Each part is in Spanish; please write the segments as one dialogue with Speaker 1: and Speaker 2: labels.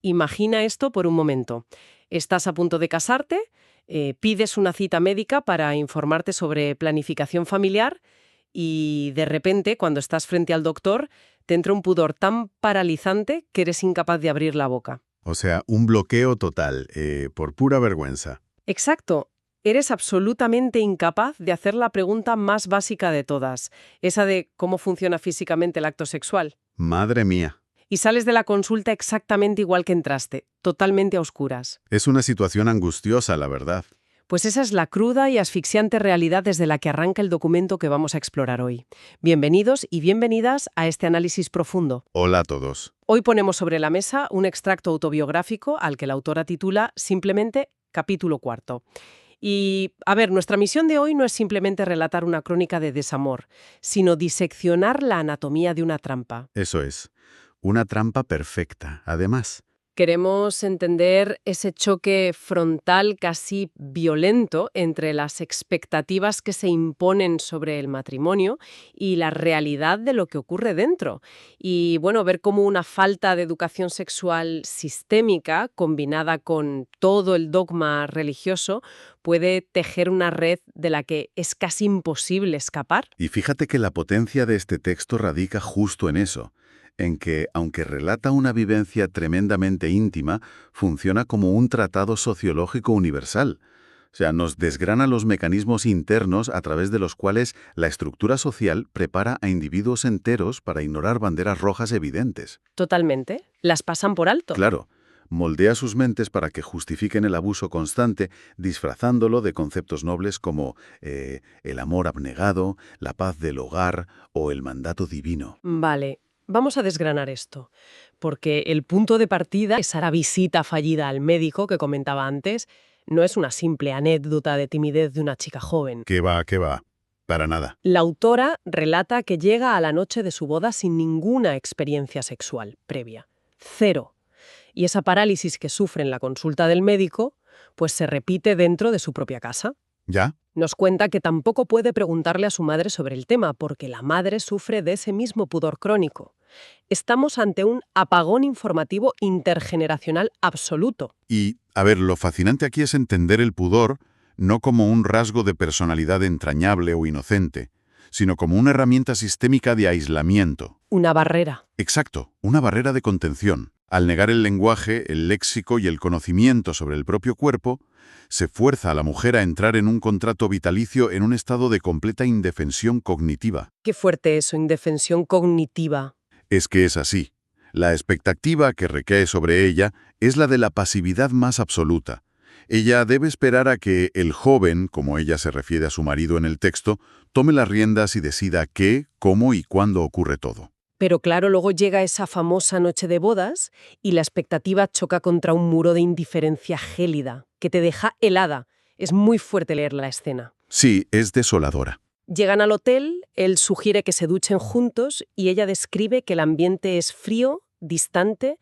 Speaker 1: Imagina esto por un momento. Estás a punto de casarte, pides una cita médica para informarte sobre planificación familiar y de repente, cuando estás frente al doctor, te entra un pudor tan paralizante que eres incapaz de abrir la boca.
Speaker 2: O sea, un bloqueo total, por pura vergüenza.
Speaker 1: Exacto. Eres absolutamente incapaz de hacer la pregunta más básica de todas, esa de cómo funciona físicamente el acto sexual.
Speaker 2: Madre mía.
Speaker 1: Y sales de la consulta exactamente igual que entraste, totalmente a oscuras.
Speaker 2: Es una situación angustiosa, la verdad.
Speaker 1: Pues esa es la cruda y asfixiante realidad desde la que arranca el documento que vamos a explorar hoy. Bienvenidos y bienvenidas a este análisis profundo.
Speaker 2: Hola a todos.
Speaker 1: Hoy ponemos sobre la mesa un extracto autobiográfico al que la autora titula simplemente Capítulo cuarto. Y, a ver, nuestra misión de hoy no es simplemente relatar una crónica de desamor, sino diseccionar la anatomía de una trampa.
Speaker 2: Eso es. Una trampa perfecta, además.
Speaker 1: Queremos entender ese choque frontal casi violento entre las expectativas que se imponen sobre el matrimonio y la realidad de lo que ocurre dentro. Y bueno, ver cómo una falta de educación sexual sistémica, combinada con todo el dogma religioso, puede tejer una red de la que es casi imposible escapar.
Speaker 2: Y fíjate que la potencia de este texto radica justo en eso, en que, aunque relata una vivencia tremendamente íntima, funciona como un tratado sociológico universal. O sea, nos desgrana los mecanismos internos a través de los cuales la estructura social prepara a individuos enteros para ignorar banderas rojas evidentes.
Speaker 1: Totalmente. Las pasan por alto.
Speaker 2: Claro, moldea sus mentes para que justifiquen el abuso constante, disfrazándolo de conceptos nobles como el amor abnegado, la paz del hogar o el mandato divino.
Speaker 1: Vale, vamos a desgranar esto, porque el punto de partida, esa visita fallida al médico que comentaba antes, no es una simple anécdota de timidez de una chica joven.
Speaker 2: ¿Qué va, qué va? Para nada.
Speaker 1: La autora relata que llega a la noche de su boda sin ninguna experiencia sexual previa. Cero. Y esa parálisis que sufre en la consulta del médico, pues se repite dentro de su propia casa.
Speaker 2: ¿Ya?
Speaker 1: Nos cuenta que tampoco puede preguntarle a su madre sobre el tema, porque la madre sufre de ese mismo pudor crónico. Estamos ante un apagón informativo intergeneracional absoluto.
Speaker 2: Y, a ver, lo fascinante aquí es entender el pudor no como un rasgo de personalidad entrañable o inocente, sino como una herramienta sistémica de aislamiento.
Speaker 1: Una barrera.
Speaker 2: Exacto, una barrera de contención. Al negar el lenguaje, el léxico y el conocimiento sobre el propio cuerpo, se fuerza a la mujer a entrar en un contrato vitalicio en un estado de completa indefensión cognitiva.
Speaker 1: Qué fuerte eso, indefensión cognitiva.
Speaker 2: Es que es así. La expectativa que recae sobre ella es la de la pasividad más absoluta. Ella debe esperar a que el joven, como ella se refiere a su marido en el texto, tome las riendas y decida qué, cómo y cuándo ocurre todo.
Speaker 1: Pero claro, luego llega esa famosa noche de bodas y la expectativa choca contra un muro de indiferencia gélida, que te deja helada. Es muy fuerte leer la escena.
Speaker 2: Sí, es desoladora.
Speaker 1: Llegan al hotel, él sugiere que se duchen juntos y ella describe que el ambiente es frío, distante,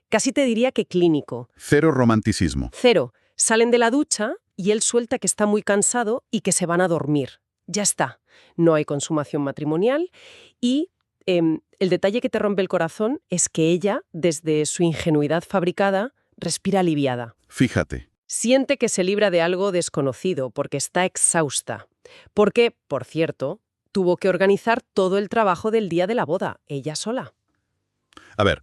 Speaker 1: casi te diría que clínico.
Speaker 2: Cero romanticismo.
Speaker 1: Cero. Salen de la ducha y él suelta que está muy cansado y que se van a dormir. Ya está. No hay consumación matrimonial y el detalle que te rompe el corazón es que ella, desde su ingenuidad fabricada, respira aliviada.
Speaker 2: Fíjate.
Speaker 1: Siente que se libra de algo desconocido porque está exhausta. Porque, por cierto, tuvo que organizar todo el trabajo del día de la boda, ella sola.
Speaker 2: A ver,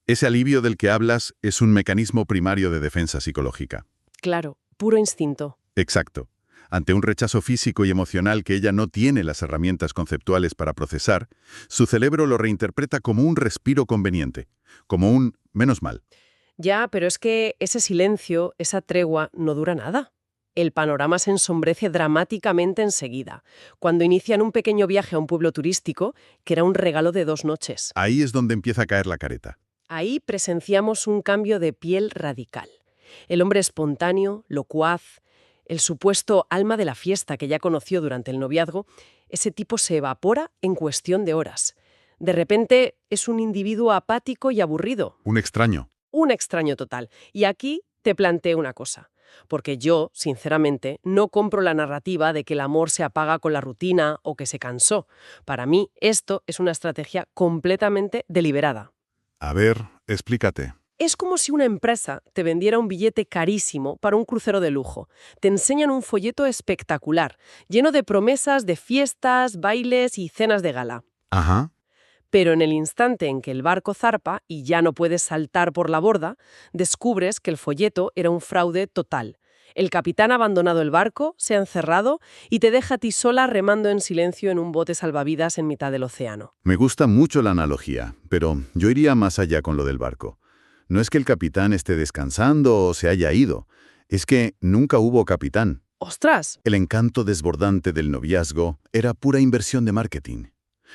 Speaker 2: ese alivio del que hablas es un mecanismo primario de defensa psicológica.
Speaker 1: Claro, puro instinto.
Speaker 2: Exacto. Ante un rechazo físico y emocional que ella no tiene las herramientas conceptuales para procesar, su cerebro lo reinterpreta como un respiro conveniente, como un menos mal.
Speaker 1: Ya, pero es que ese silencio, esa tregua, no dura nada. El panorama se ensombrece dramáticamente enseguida, cuando inician un pequeño viaje a un pueblo turístico que era un regalo de 2 noches.
Speaker 2: Ahí es donde empieza a caer la careta.
Speaker 1: Ahí presenciamos un cambio de piel radical. El hombre espontáneo, locuaz, el supuesto alma de la fiesta que ya conoció durante el noviazgo, ese tipo se evapora en cuestión de horas. De repente es un individuo apático y aburrido.
Speaker 2: Un extraño.
Speaker 1: Un extraño total. Y aquí te planteo una cosa. Porque yo, sinceramente, no compro la narrativa de que el amor se apaga con la rutina o que se cansó. Para mí, esto es una estrategia completamente deliberada.
Speaker 2: A ver, explícate.
Speaker 1: Es como si una empresa te vendiera un billete carísimo para un crucero de lujo. Te enseñan un folleto espectacular, lleno de promesas de fiestas, bailes y cenas de gala.
Speaker 2: Ajá.
Speaker 1: Pero en el instante en que el barco zarpa y ya no puedes saltar por la borda, descubres que el folleto era un fraude total. El capitán ha abandonado el barco, se ha encerrado y te deja a ti sola remando en silencio en un bote salvavidas en mitad del océano.
Speaker 2: Me gusta mucho la analogía, pero yo iría más allá con lo del barco. No es que el capitán esté descansando o se haya ido, es que nunca hubo capitán.
Speaker 1: ¡Ostras!
Speaker 2: El encanto desbordante del noviazgo era pura inversión de marketing.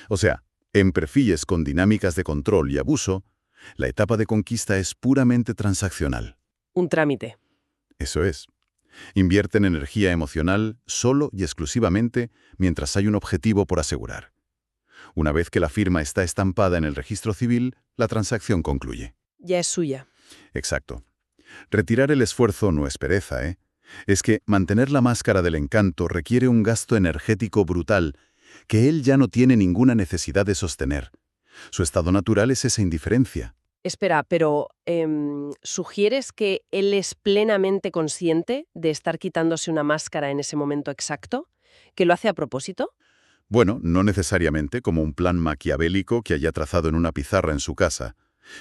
Speaker 2: O sea, en perfiles con dinámicas de control y abuso, la etapa de conquista es puramente transaccional.
Speaker 1: Un trámite.
Speaker 2: Eso es. Invierten energía emocional solo y exclusivamente mientras hay un objetivo por asegurar. Una vez que la firma está estampada en el registro civil, la transacción concluye.
Speaker 1: Ya es suya.
Speaker 2: Exacto. Retirar el esfuerzo no es pereza, ¿eh? Es que mantener la máscara del encanto requiere un gasto energético brutal que él ya no tiene ninguna necesidad de sostener. Su estado natural es esa indiferencia.
Speaker 1: Espera, pero ¿sugieres que él es plenamente consciente de estar quitándose una máscara en ese momento exacto? ¿Que lo hace a propósito?
Speaker 2: Bueno, no necesariamente como un plan maquiavélico que haya trazado en una pizarra en su casa.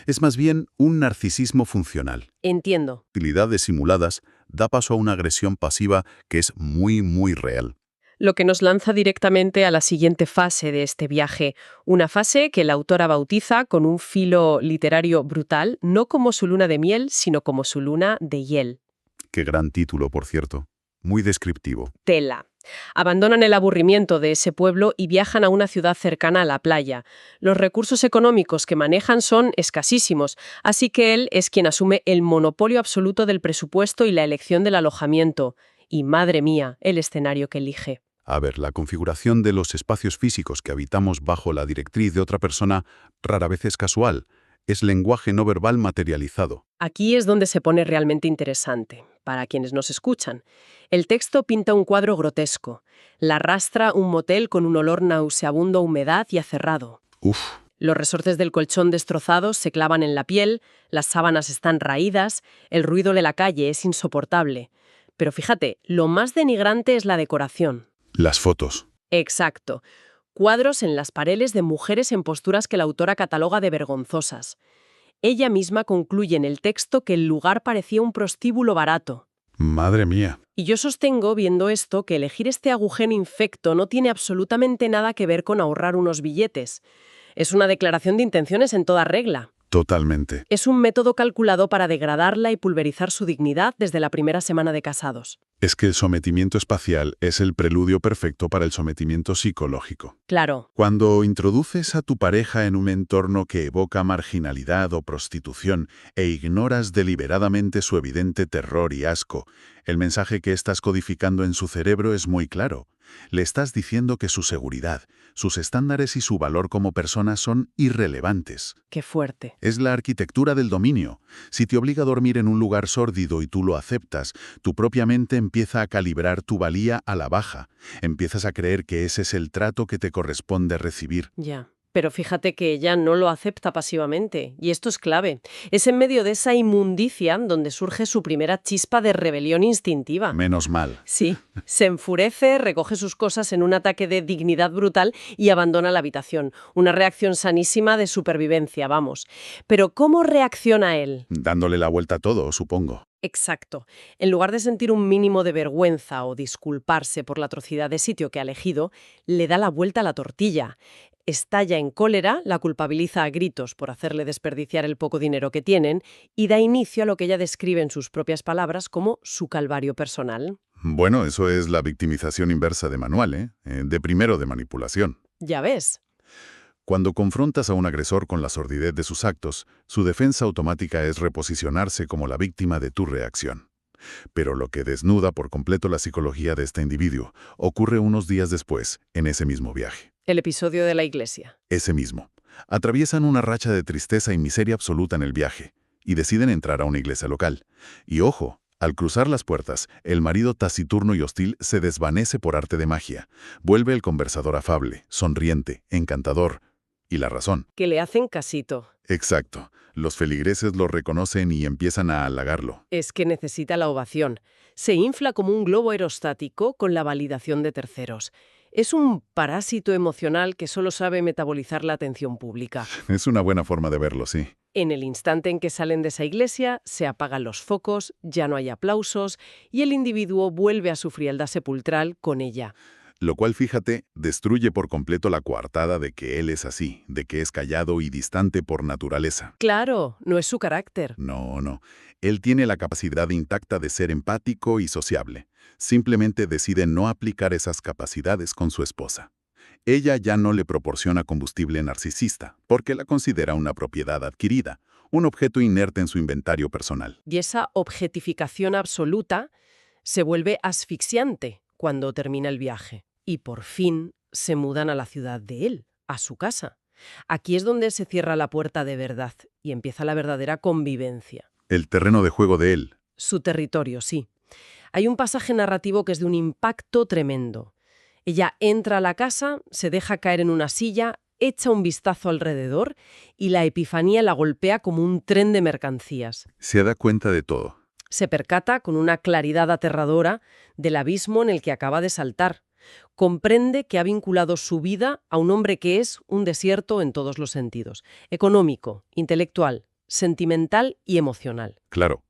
Speaker 2: Es más bien un narcisismo funcional.
Speaker 1: Entiendo.
Speaker 2: Utilidades simuladas da paso a una agresión pasiva que es muy real.
Speaker 1: Lo que nos lanza directamente a la siguiente fase de este viaje, una fase que la autora bautiza con un filo literario brutal, no como su luna de miel, sino como su luna de hiel.
Speaker 2: Qué gran título, por cierto. Muy descriptivo.
Speaker 1: Tela. Abandonan el aburrimiento de ese pueblo y viajan a una ciudad cercana a la playa. Los recursos económicos que manejan son escasísimos, así que él es quien asume el monopolio absoluto del presupuesto y la elección del alojamiento. Y madre mía, el escenario que elige.
Speaker 2: A ver, la configuración de los espacios físicos que habitamos bajo la directriz de otra persona rara vez es casual. Es lenguaje no verbal materializado.
Speaker 1: Aquí es donde se pone realmente interesante, para quienes nos escuchan. El texto pinta un cuadro grotesco. La arrastra un motel con un olor nauseabundo a humedad y acerrado.
Speaker 2: Uf.
Speaker 1: Los resortes del colchón destrozados se clavan en la piel, las sábanas están raídas, el ruido de la calle es insoportable. Pero fíjate, lo más denigrante es la decoración.
Speaker 2: Las fotos.
Speaker 1: Exacto. Cuadros en las paredes de mujeres en posturas que la autora cataloga de vergonzosas. Ella misma concluye en el texto que el lugar parecía un prostíbulo barato.
Speaker 2: Madre mía.
Speaker 1: Y yo sostengo, viendo esto, que elegir este agujero infecto no tiene absolutamente nada que ver con ahorrar unos billetes. Es una declaración de intenciones en toda regla.
Speaker 2: Totalmente.
Speaker 1: Es un método calculado para degradarla y pulverizar su dignidad desde la primera semana de casados.
Speaker 2: Es que el sometimiento espacial es el preludio perfecto para el sometimiento psicológico.
Speaker 1: Claro.
Speaker 2: Cuando introduces a tu pareja en un entorno que evoca marginalidad o prostitución e ignoras deliberadamente su evidente terror y asco, el mensaje que estás codificando en su cerebro es muy claro. Le estás diciendo que su seguridad, sus estándares y su valor como persona son irrelevantes.
Speaker 1: Qué fuerte.
Speaker 2: Es la arquitectura del dominio. Si te obliga a dormir en un lugar sórdido y tú lo aceptas, tu propia mente empieza a calibrar tu valía a la baja. Empiezas a creer que ese es el trato que te corresponde recibir.
Speaker 1: Ya. Pero fíjate que ella no lo acepta pasivamente, y esto es clave. Es en medio de esa inmundicia donde surge su primera chispa de rebelión instintiva.
Speaker 2: Menos mal.
Speaker 1: Sí, se enfurece, recoge sus cosas en un ataque de dignidad brutal y abandona la habitación. Una reacción sanísima de supervivencia, vamos. Pero ¿cómo reacciona él?
Speaker 2: Dándole la vuelta a todo, supongo.
Speaker 1: Exacto. En lugar de sentir un mínimo de vergüenza o disculparse por la atrocidad de sitio que ha elegido, le da la vuelta a la tortilla. Estalla en cólera, la culpabiliza a gritos por hacerle desperdiciar el poco dinero que tienen y da inicio a lo que ella describe en sus propias palabras como su calvario personal.
Speaker 2: Bueno, eso es la victimización inversa de manual, ¿eh? De primero de manipulación.
Speaker 1: Ya ves.
Speaker 2: Cuando confrontas a un agresor con la sordidez de sus actos, su defensa automática es reposicionarse como la víctima de tu reacción. Pero lo que desnuda por completo la psicología de este individuo ocurre unos días después, en ese mismo viaje.
Speaker 1: El episodio de la iglesia.
Speaker 2: Ese mismo. Atraviesan una racha de tristeza y miseria absoluta en el viaje, y deciden entrar a una iglesia local. Y ojo, al cruzar las puertas, el marido taciturno y hostil se desvanece por arte de magia. Vuelve el conversador afable, sonriente, encantador. Y la razón.
Speaker 1: Que le hacen casito.
Speaker 2: Exacto. Los feligreses lo reconocen y empiezan a halagarlo.
Speaker 1: Es que necesita la ovación. Se infla como un globo aerostático con la validación de terceros. Es un parásito emocional que solo sabe metabolizar la atención pública.
Speaker 2: Es una buena forma de verlo, sí.
Speaker 1: En el instante en que salen de esa iglesia, se apagan los focos, ya no hay aplausos y el individuo vuelve a su frialdad sepulcral con ella.
Speaker 2: Lo cual, fíjate, destruye por completo la coartada de que él es así, de que es callado y distante por naturaleza.
Speaker 1: Claro, no es su carácter.
Speaker 2: No, no. Él tiene la capacidad intacta de ser empático y sociable. Simplemente decide no aplicar esas capacidades con su esposa. Ella ya no le proporciona combustible narcisista, porque la considera una propiedad adquirida, un objeto inerte en su inventario personal.
Speaker 1: Y esa objetificación absoluta se vuelve asfixiante cuando termina el viaje. Y por fin se mudan a la ciudad de él, a su casa. Aquí es donde se cierra la puerta de verdad y empieza la verdadera convivencia.
Speaker 2: El terreno de juego de él.
Speaker 1: Su territorio, sí. Hay un pasaje narrativo que es de un impacto tremendo. Ella entra a la casa, se deja caer en una silla, echa un vistazo alrededor y la epifanía la golpea como un tren de mercancías.
Speaker 2: Se da cuenta de todo.
Speaker 1: Se percata con una claridad aterradora del abismo en el que acaba de saltar. Comprende que ha vinculado su vida a un hombre que es un desierto en todos los sentidos: económico, intelectual, sentimental y emocional.
Speaker 2: Claro.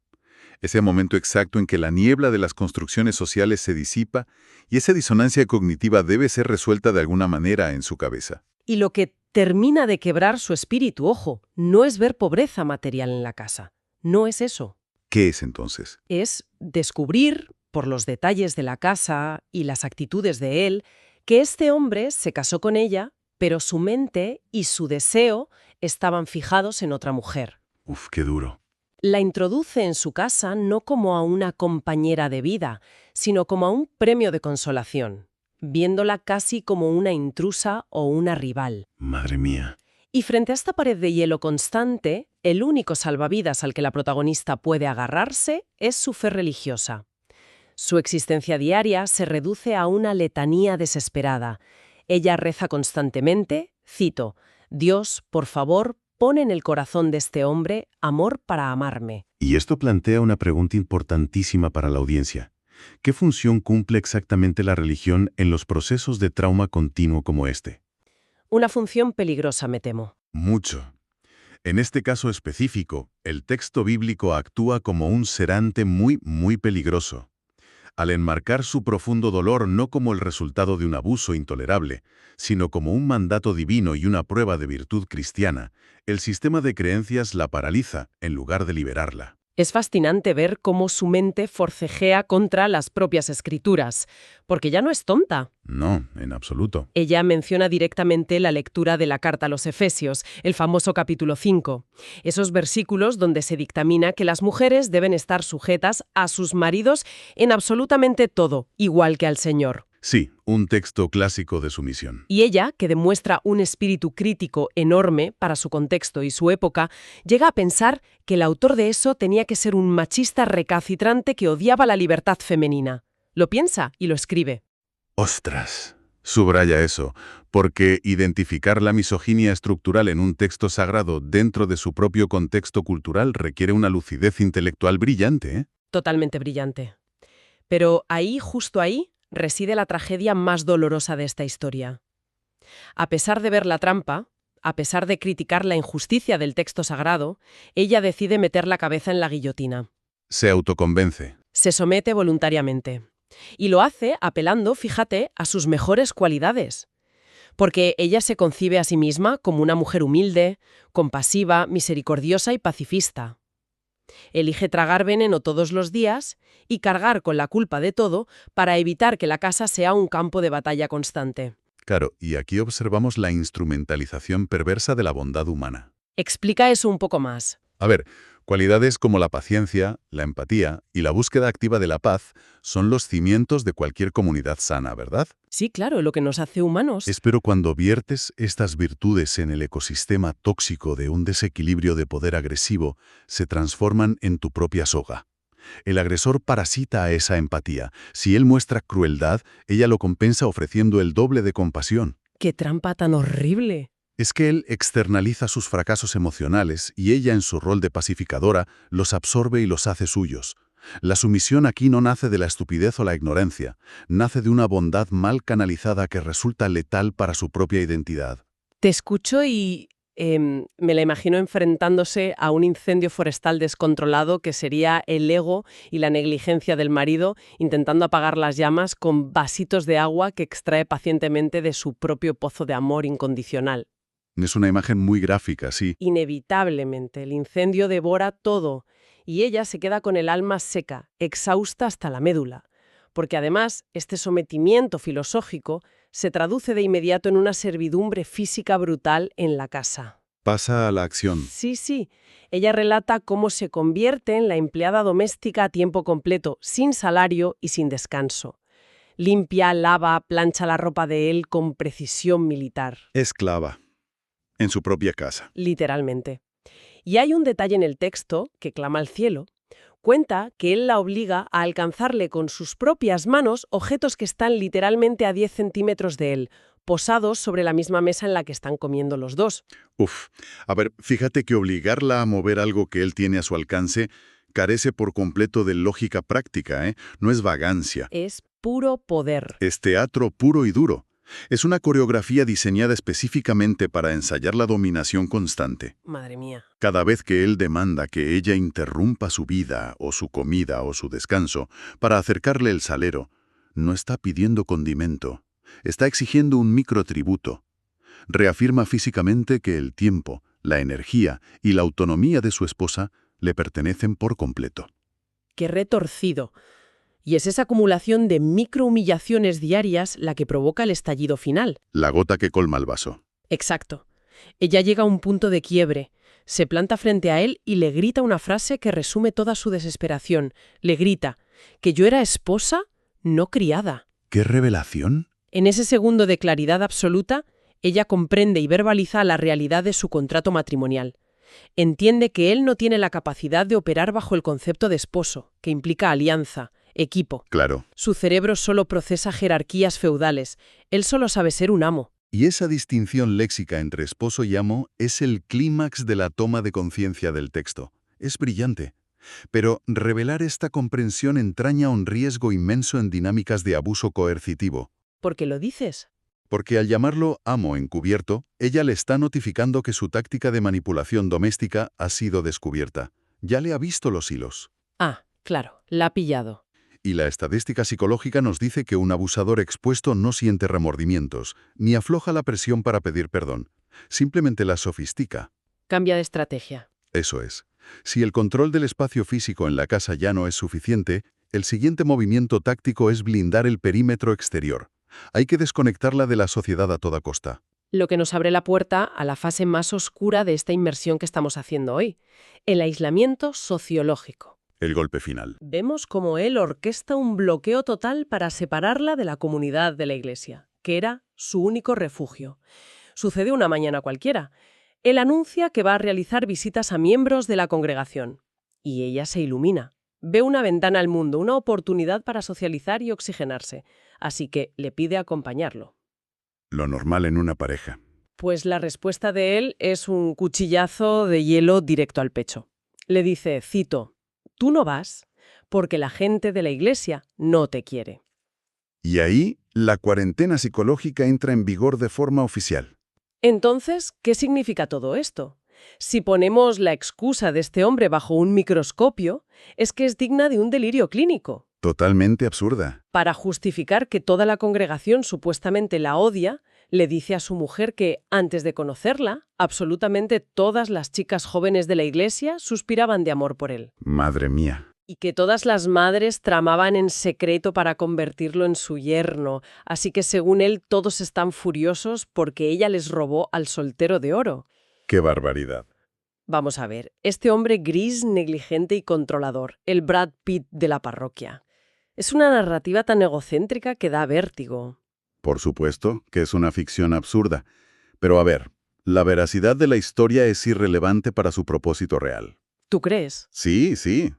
Speaker 2: Ese momento exacto en que la niebla de las construcciones sociales se disipa y esa disonancia cognitiva debe ser resuelta de alguna manera en su cabeza.
Speaker 1: Y lo que termina de quebrar su espíritu, ojo, no es ver pobreza material en la casa. No es eso.
Speaker 2: ¿Qué es entonces?
Speaker 1: Es descubrir, por los detalles de la casa y las actitudes de él, que este hombre se casó con ella, pero su mente y su deseo estaban fijados en otra mujer.
Speaker 2: Uf, qué duro.
Speaker 1: La introduce en su casa no como a una compañera de vida, sino como a un premio de consolación, viéndola casi como una intrusa o una rival.
Speaker 2: Madre mía.
Speaker 1: Y frente a esta pared de hielo constante, el único salvavidas al que la protagonista puede agarrarse es su fe religiosa. Su existencia diaria se reduce a una letanía desesperada. Ella reza constantemente, cito: «Dios, por favor, pon en el corazón de este hombre amor para amarme».
Speaker 3: Y esto plantea una pregunta importantísima para la audiencia. ¿Qué función cumple exactamente la religión en los procesos de trauma continuo como este?
Speaker 1: Una función peligrosa, me temo.
Speaker 3: Mucho. En este caso específico, el texto bíblico actúa como un sedante muy peligroso. Al enmarcar su profundo dolor no como el resultado de un abuso intolerable, sino como un mandato divino y una prueba de virtud cristiana, el sistema de creencias la paraliza en lugar de liberarla.
Speaker 1: Es fascinante ver cómo su mente forcejea contra las propias escrituras, porque ya no es tonta.
Speaker 3: No, en absoluto.
Speaker 1: Ella menciona directamente la lectura de la carta a los Efesios, el famoso capítulo 5. Esos versículos donde se dictamina que las mujeres deben estar sujetas a sus maridos en absolutamente todo, igual que al Señor.
Speaker 3: Sí, un texto clásico de sumisión.
Speaker 1: Y ella, que demuestra un espíritu crítico enorme para su contexto y su época, llega a pensar que el autor de eso tenía que ser un machista recalcitrante que odiaba la libertad femenina. Lo piensa y lo escribe.
Speaker 3: ¡Ostras!
Speaker 2: Subraya eso, porque identificar la misoginia estructural en un texto sagrado dentro de su propio contexto cultural requiere una lucidez intelectual brillante, ¿eh?
Speaker 1: Totalmente brillante. Pero ahí, justo ahí, reside la tragedia más dolorosa de esta historia. A pesar de ver la trampa, a pesar de criticar la injusticia del texto sagrado, ella decide meter la cabeza en la guillotina.
Speaker 2: Se autoconvence.
Speaker 1: Se somete voluntariamente. Y lo hace apelando, fíjate, a sus mejores cualidades. Porque ella se concibe a sí misma como una mujer humilde, compasiva, misericordiosa y pacifista. Elige tragar veneno todos los días y cargar con la culpa de todo para evitar que la casa sea un campo de batalla constante.
Speaker 2: Claro, y aquí observamos la instrumentalización perversa de la bondad humana.
Speaker 1: Explica eso un poco más.
Speaker 2: A ver, cualidades como la paciencia, la empatía y la búsqueda activa de la paz son los cimientos de cualquier comunidad sana, ¿verdad?
Speaker 1: Sí, claro, lo que nos hace humanos.
Speaker 2: Pero cuando viertes estas virtudes en el ecosistema tóxico de un desequilibrio de poder agresivo, se transforman en tu propia soga. El agresor parasita a esa empatía. Si él muestra crueldad, ella lo compensa ofreciendo el doble de compasión.
Speaker 1: ¡Qué trampa tan horrible!
Speaker 3: Es que él externaliza sus fracasos emocionales y ella, en su rol de pacificadora, los absorbe y los hace suyos. La sumisión aquí no nace de la estupidez o la ignorancia, nace de una bondad mal canalizada que resulta letal para su propia identidad.
Speaker 1: Te escucho y me la imagino enfrentándose a un incendio forestal descontrolado que sería el ego y la negligencia del marido intentando apagar las llamas con vasitos de agua que extrae pacientemente de su propio pozo de amor incondicional.
Speaker 3: Es una imagen muy gráfica, sí.
Speaker 1: Inevitablemente, el incendio devora todo y ella se queda con el alma seca, exhausta hasta la médula. Porque además, este sometimiento filosófico se traduce de inmediato en una servidumbre física brutal en la casa.
Speaker 3: Pasa a la acción.
Speaker 1: Sí, sí. Ella relata cómo se convierte en la empleada doméstica a tiempo completo, sin salario y sin descanso. Limpia, lava, plancha la ropa de él con precisión militar.
Speaker 3: Esclava. En su propia casa.
Speaker 1: Literalmente. Y hay un detalle en el texto que clama al cielo. Cuenta que él la obliga a alcanzarle con sus propias manos objetos que están literalmente a 10 centímetros de él, posados sobre la misma mesa en la que están comiendo los dos.
Speaker 3: Uf. A ver, fíjate que obligarla a mover algo que él tiene a su alcance carece por completo de lógica práctica, ¿eh? No es vagancia.
Speaker 1: Es puro poder.
Speaker 3: Es teatro puro y duro. Es una coreografía diseñada específicamente para ensayar la dominación constante.
Speaker 1: Madre mía.
Speaker 3: Cada vez que él demanda que ella interrumpa su vida, o su comida, o su descanso, para acercarle el salero, no está pidiendo condimento, está exigiendo un microtributo. Reafirma físicamente que el tiempo, la energía y la autonomía de su esposa le pertenecen por completo.
Speaker 1: Qué retorcido. Y es esa acumulación de microhumillaciones diarias la que provoca el estallido final.
Speaker 3: La gota que colma el vaso.
Speaker 1: Exacto. Ella llega a un punto de quiebre, se planta frente a él y le grita una frase que resume toda su desesperación. Le grita que yo era esposa, no criada.
Speaker 3: ¿Qué revelación?
Speaker 1: En ese segundo de claridad absoluta, ella comprende y verbaliza la realidad de su contrato matrimonial. Entiende que él no tiene la capacidad de operar bajo el concepto de esposo, que implica alianza, equipo.
Speaker 3: Claro.
Speaker 1: Su cerebro solo procesa jerarquías feudales. Él solo sabe ser un amo.
Speaker 3: Y esa distinción léxica entre esposo y amo es el clímax de la toma de conciencia del texto. Es brillante. Pero revelar esta comprensión entraña un riesgo inmenso en dinámicas de abuso coercitivo.
Speaker 1: ¿Por qué lo dices?
Speaker 3: Porque al llamarlo amo encubierto, ella le está notificando que su táctica de manipulación doméstica ha sido descubierta. Ya le ha visto los hilos.
Speaker 1: Ah, claro, la ha pillado.
Speaker 3: Y la estadística psicológica nos dice que un abusador expuesto no siente remordimientos, ni afloja la presión para pedir perdón. Simplemente la sofistica.
Speaker 1: Cambia de estrategia.
Speaker 3: Eso es. Si el control del espacio físico en la casa ya no es suficiente, el siguiente movimiento táctico es blindar el perímetro exterior. Hay que desconectarla de la sociedad a toda costa.
Speaker 1: Lo que nos abre la puerta a la fase más oscura de esta inmersión que estamos haciendo hoy, el aislamiento sociológico.
Speaker 3: El golpe final.
Speaker 1: Vemos cómo él orquesta un bloqueo total para separarla de la comunidad de la Iglesia, que era su único refugio. Sucede una mañana cualquiera. Él anuncia que va a realizar visitas a miembros de la congregación. Y ella se ilumina. Ve una ventana al mundo, una oportunidad para socializar y oxigenarse. Así que le pide acompañarlo.
Speaker 3: Lo normal en una pareja.
Speaker 1: Pues la respuesta de él es un cuchillazo de hielo directo al pecho. Le dice, cito, «Tú no vas porque la gente de la Iglesia no te quiere».
Speaker 3: Y ahí, la cuarentena psicológica entra en vigor de forma oficial.
Speaker 1: Entonces, ¿qué significa todo esto? Si ponemos la excusa de este hombre bajo un microscopio, es que es digna de un delirio clínico.
Speaker 3: Totalmente absurda.
Speaker 1: Para justificar que toda la congregación supuestamente la odia, le dice a su mujer que, antes de conocerla, absolutamente todas las chicas jóvenes de la Iglesia suspiraban de amor por él.
Speaker 3: Madre mía.
Speaker 1: Y que todas las madres tramaban en secreto para convertirlo en su yerno, así que según él todos están furiosos porque ella les robó al soltero de oro.
Speaker 3: ¡Qué barbaridad!
Speaker 1: Vamos a ver, este hombre gris, negligente y controlador, el Brad Pitt de la parroquia. Es una narrativa tan egocéntrica que da vértigo.
Speaker 3: Por supuesto que es una ficción absurda. Pero a ver, la veracidad de la historia es irrelevante para su propósito real.
Speaker 1: ¿Tú crees?
Speaker 3: Sí, sí.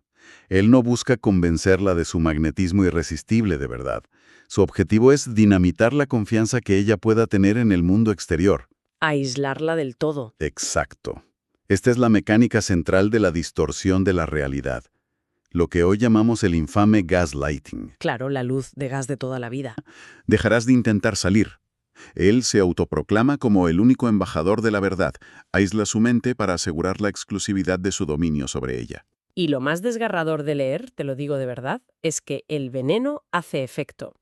Speaker 3: Él no busca convencerla de su magnetismo irresistible de verdad. Su objetivo es dinamitar la confianza que ella pueda tener en el mundo exterior.
Speaker 1: aislarla del todo.
Speaker 2: Exacto. Esta es la mecánica central de la distorsión de la realidad, lo que hoy llamamos el infame gaslighting.
Speaker 1: Claro, la luz de gas de toda la vida.
Speaker 2: Dejarás de intentar salir. Él se autoproclama como el único embajador de la verdad, aísla su mente para asegurar la exclusividad de su dominio sobre ella.
Speaker 1: Y lo más desgarrador de leer, te lo digo de verdad, es que el veneno hace efecto.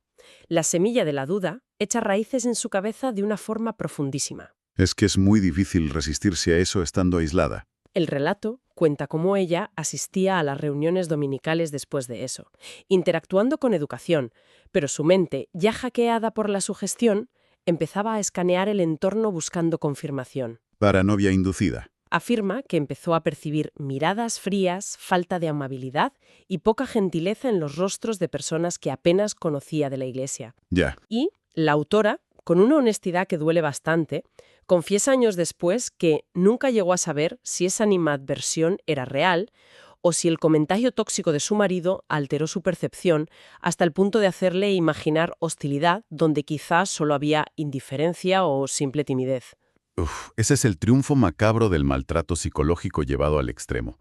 Speaker 1: La semilla de la duda echa raíces en su cabeza de una forma profundísima.
Speaker 2: Es que es muy difícil resistirse a eso estando aislada.
Speaker 1: El relato cuenta cómo ella asistía a las reuniones dominicales después de eso, interactuando con educación, pero su mente, ya hackeada por la sugestión, empezaba a escanear el entorno buscando confirmación.
Speaker 2: Paranoia inducida.
Speaker 1: Afirma que empezó a percibir miradas frías, falta de amabilidad y poca gentileza en los rostros de personas que apenas conocía de la Iglesia.
Speaker 2: Ya.
Speaker 1: Y la autora, con una honestidad que duele bastante, confiesa años después que nunca llegó a saber si esa animadversión era real o si el comentario tóxico de su marido alteró su percepción hasta el punto de hacerle imaginar hostilidad donde quizás solo había indiferencia o simple timidez.
Speaker 2: Ese es el triunfo macabro del maltrato psicológico llevado al extremo.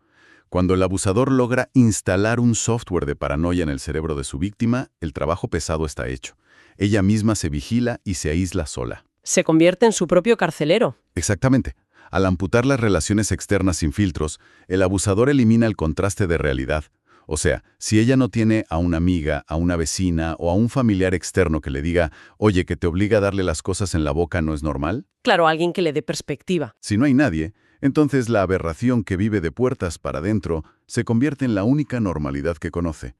Speaker 2: Cuando el abusador logra instalar un software de paranoia en el cerebro de su víctima, el trabajo pesado está hecho. Ella misma se vigila y se aísla sola.
Speaker 1: Se convierte en su propio carcelero.
Speaker 2: Exactamente. Al amputar las relaciones externas sin filtros, el abusador elimina el contraste de realidad. O sea, si ella no tiene a una amiga, a una vecina o a un familiar externo que le diga, oye, que te obliga a darle las cosas en la boca no es normal.
Speaker 1: Claro, alguien que le dé perspectiva.
Speaker 2: Si no hay nadie, entonces la aberración que vive de puertas para adentro se convierte en la única normalidad que conoce.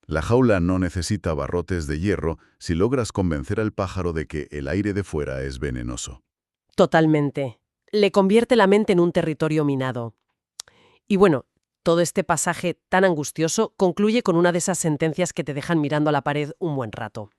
Speaker 2: La jaula no necesita barrotes de hierro si logras convencer al pájaro de que el aire de fuera es venenoso.
Speaker 1: Totalmente. Le convierte la mente en un territorio minado. Y bueno, todo este pasaje tan angustioso concluye con una de esas sentencias que te dejan mirando a la pared un buen rato.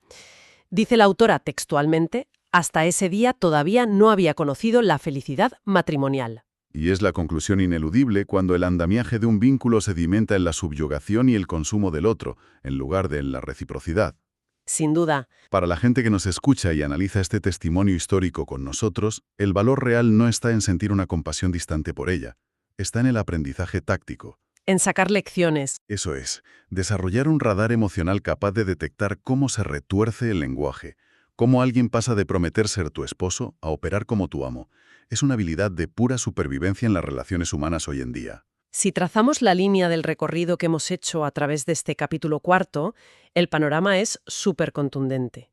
Speaker 1: Dice la autora textualmente, hasta ese día todavía no había conocido la felicidad matrimonial.
Speaker 2: Y es la conclusión ineludible cuando el andamiaje de un vínculo sedimenta en la subyugación y el consumo del otro, en lugar de en la reciprocidad.
Speaker 1: Sin duda.
Speaker 2: Para la gente que nos escucha y analiza este testimonio histórico con nosotros, el valor real no está en sentir una compasión distante por ella, está en el aprendizaje táctico.
Speaker 1: En sacar lecciones.
Speaker 2: Eso es, desarrollar un radar emocional capaz de detectar cómo se retuerce el lenguaje, cómo alguien pasa de prometer ser tu esposo a operar como tu amo. Es una habilidad de pura supervivencia en las relaciones humanas hoy en día.
Speaker 1: Si trazamos la línea del recorrido que hemos hecho a través de este capítulo 4, el panorama es súper contundente.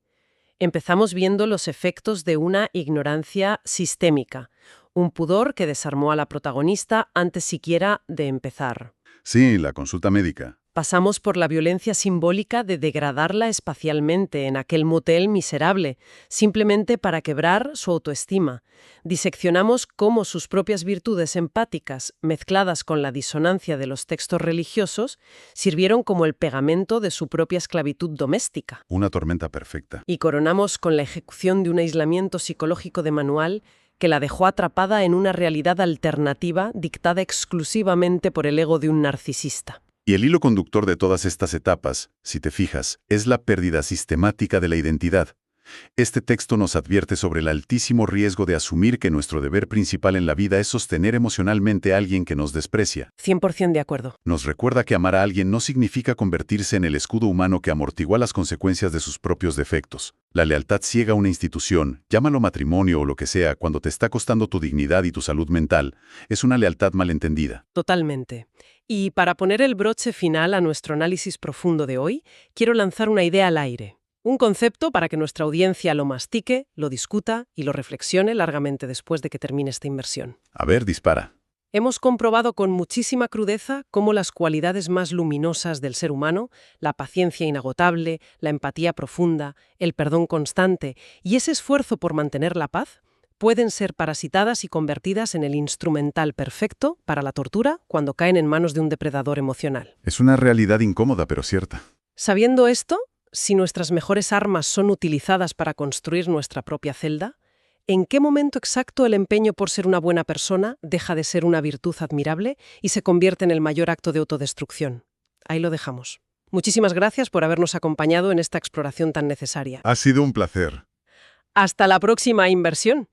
Speaker 1: Empezamos viendo los efectos de una ignorancia sistémica, un pudor que desarmó a la protagonista antes siquiera de empezar.
Speaker 2: Sí, la consulta médica.
Speaker 1: Pasamos por la violencia simbólica de degradarla espacialmente en aquel motel miserable, simplemente para quebrar su autoestima. Diseccionamos cómo sus propias virtudes empáticas, mezcladas con la disonancia de los textos religiosos, sirvieron como el pegamento de su propia esclavitud doméstica.
Speaker 2: Una tormenta perfecta.
Speaker 1: Y coronamos con la ejecución de un aislamiento psicológico de manual que la dejó atrapada en una realidad alternativa dictada exclusivamente por el ego de un narcisista.
Speaker 2: Y el hilo conductor de todas estas etapas, si te fijas, es la pérdida sistemática de la identidad. Este texto nos advierte sobre el altísimo riesgo de asumir que nuestro deber principal en la vida es sostener emocionalmente a alguien que nos desprecia.
Speaker 1: 100% de acuerdo.
Speaker 2: Nos recuerda que amar a alguien no significa convertirse en el escudo humano que amortigua las consecuencias de sus propios defectos. La lealtad ciega a una institución, llámalo matrimonio o lo que sea, cuando te está costando tu dignidad y tu salud mental, es una lealtad malentendida.
Speaker 1: Totalmente. Y para poner el broche final a nuestro análisis profundo de hoy, quiero lanzar una idea al aire. Un concepto para que nuestra audiencia lo mastique, lo discuta y lo reflexione largamente después de que termine esta inmersión.
Speaker 2: A ver, dispara.
Speaker 1: Hemos comprobado con muchísima crudeza cómo las cualidades más luminosas del ser humano, la paciencia inagotable, la empatía profunda, el perdón constante y ese esfuerzo por mantener la paz, pueden ser parasitadas y convertidas en el instrumental perfecto para la tortura cuando caen en manos de un depredador emocional.
Speaker 2: Es una realidad incómoda pero cierta.
Speaker 1: Sabiendo esto, si nuestras mejores armas son utilizadas para construir nuestra propia celda, ¿en qué momento exacto el empeño por ser una buena persona deja de ser una virtud admirable y se convierte en el mayor acto de autodestrucción? Ahí lo dejamos. Muchísimas gracias por habernos acompañado en esta exploración tan necesaria.
Speaker 2: Ha sido un placer.
Speaker 1: Hasta la próxima inversión.